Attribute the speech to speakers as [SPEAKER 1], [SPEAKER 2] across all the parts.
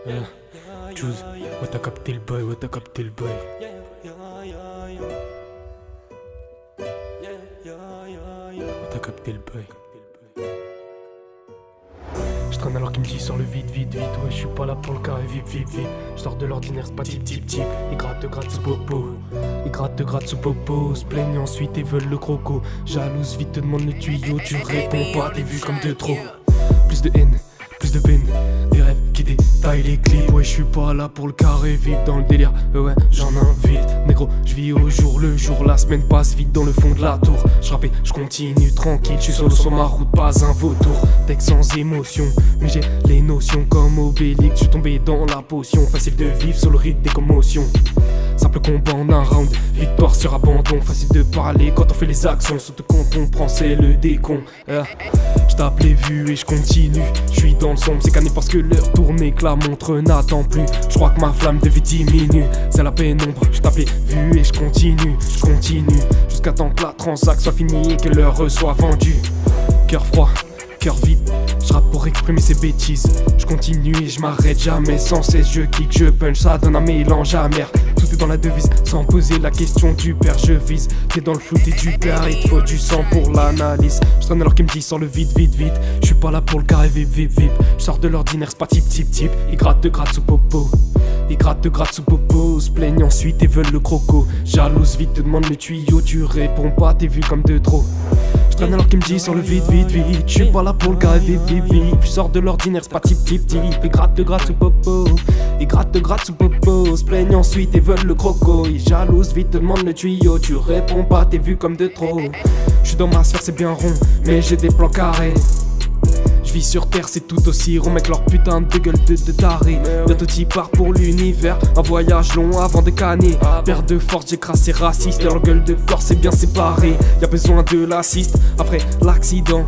[SPEAKER 1] Juice, ouais t'as capté le boy, ouais t'as capté le boy. Ouais t'as capté le boy. Je traîne alors qu'il me dit sur le vide, vite, ouais je suis pas là pour le carré, vite. Je sors de l'ordinaire, c'est pas type. Ils grattent sous popo. Ils grattent sous popo. Se plaignent ensuite et veulent le croco. Jalouse vite, te demande le tuyau, tu réponds pas, t'es vu comme de trop. Plus de haine, plus de peine, des rêves qui détaillent les clips. Ouais je suis pas là pour le carré, vite dans le délire, ouais j'en invite. Négro, je vis au jour le jour, la semaine passe vite dans le fond de la tour. Je rappelle, je continue tranquille, je suis solo sur ma route, pas un vautour. Texte sans émotion, mais j'ai les notions comme Obélix. Je suis tombé dans la potion, facile de vivre sur le rythme des commotions. Simple combat en un round, victoire sur abandon. Facile de parler quand on fait les actions, surtout quand on prend c'est le décon. Je tape les vues et je continue. Je suis dans le sombre, c'est cané parce que l'heure tourne et que la montre n'attend plus. Je crois que ma flamme de vie diminue, c'est la pénombre. Je tape les vues et je continue. Jusqu'à temps que la transac soit finie et que l'heure soit vendue. Cœur froid, cœur vide, je rappe pour exprimer ces bêtises. Je continue et je m'arrête jamais, sans cesse je kick, je punch, ça donne un mélange amer. Tout est dans la devise, sans poser la question du père, je vise. T'es dans le flou, t'es du père, il te faut du sang pour l'analyse. Je traîne alors qu'il me dit sors le vide, je suis pas là pour le carré, vip. Je sors de l'ordinaire, c'est pas type. Ils grattent sous popo. Ils grattent sous popo, se plaignent ensuite et veulent le croco. Jalouse vite, te demande le tuyau, tu réponds pas, t'es vu comme de trop. Je traîne alors qu'il me dit sur le vide, je suis pas là pour le carré, vip. Je sors de l'ordinaire, c'est pas type. Ils grattent sous popo. Ils grattent sous popo, se plaignent ensuite et veulent le croco. Ils jalousent vite, te demandent le tuyau, tu réponds pas, t'es vu comme de trop. Je suis dans ma sphère, c'est bien rond, mais j'ai des plans carrés. Je vis sur terre, c'est tout aussi rond, mec, leur putain de gueule de taré. Bientôt t'y pars pour l'univers, un voyage long avant de canner. Perte de force, j'écrase ces racistes, leur gueule de corps c'est bien séparé. Y'a besoin de l'assist après l'accident.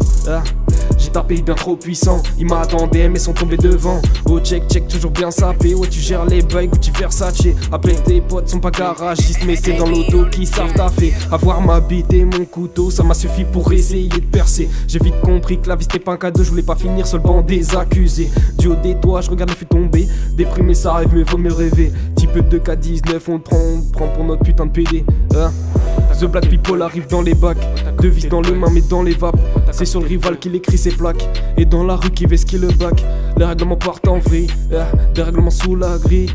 [SPEAKER 1] J'ai tapé bien trop puissant, ils m'attendaient mais sont tombés devant. Oh check, toujours bien sapé, ouais tu gères les bugs ou tu Versace. Après tes potes sont pas garagistes mais c'est dans l'auto qui savent taffer. Avoir ma bite et mon couteau, ça m'a suffi pour essayer de percer. J'ai vite compris que la vie c'était pas un cadeau, je voulais pas finir sur le banc des accusés. Du haut des toits, je regarde les feux tomber. Déprimé ça arrive mais faut me rêver. Type de K19, on prend pour notre putain de PD. The Black People arrive dans les bacs. Devise dans le main mais dans les vapes. C'est sur le rival qu'il écrit ses plaques. Et dans la rue qui veut skier le bac. Les règlements partent en vrille. Des règlements sous la grille.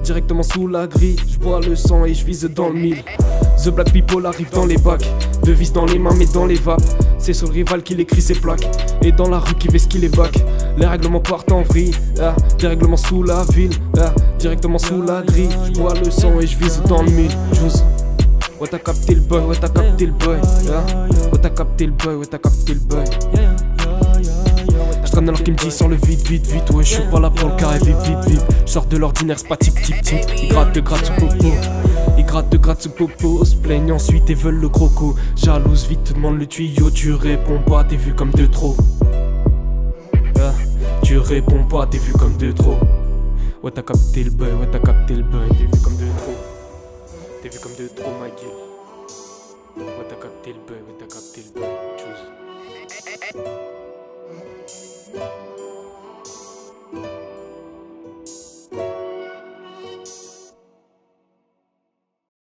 [SPEAKER 1] Directement sous la grille. Je bois le sang et je vise dans le mille. The Black People arrive dans les bacs. Devise dans les mains mais dans les vapes. C'est sur le rival qu'il écrit ses plaques. Et dans la rue qui veut skier les bacs. Les règlements partent en vrille. Des règlements sous la ville. Directement sous la grille. Je bois le sang et je vise dans le mille. Ouais t'as capté le boy, ouais t'as capté le boy. Ouais t'as capté le boy, ouais t'as capté le boy. Je traîne alors qu'il me dit sur le vide, ouais je suis pas là pour le carré, vip. Je sors de l'ordinaire, c'est pas type. Ils grattent sous popo. Ils grattent sous popo, se plaignent ensuite et veulent le croco. Jalouse vite, te demande le tuyau, tu réponds pas, t'es vu comme de trop. Tu réponds pas, t'es vu comme de trop. Ouais t'as capté le boy, ouais t'as capté le boy, t'es vu comme de trop. T'es vu comme de trop ma gueule. Ouais t'as capté le boy, ouais t'as capté le boy.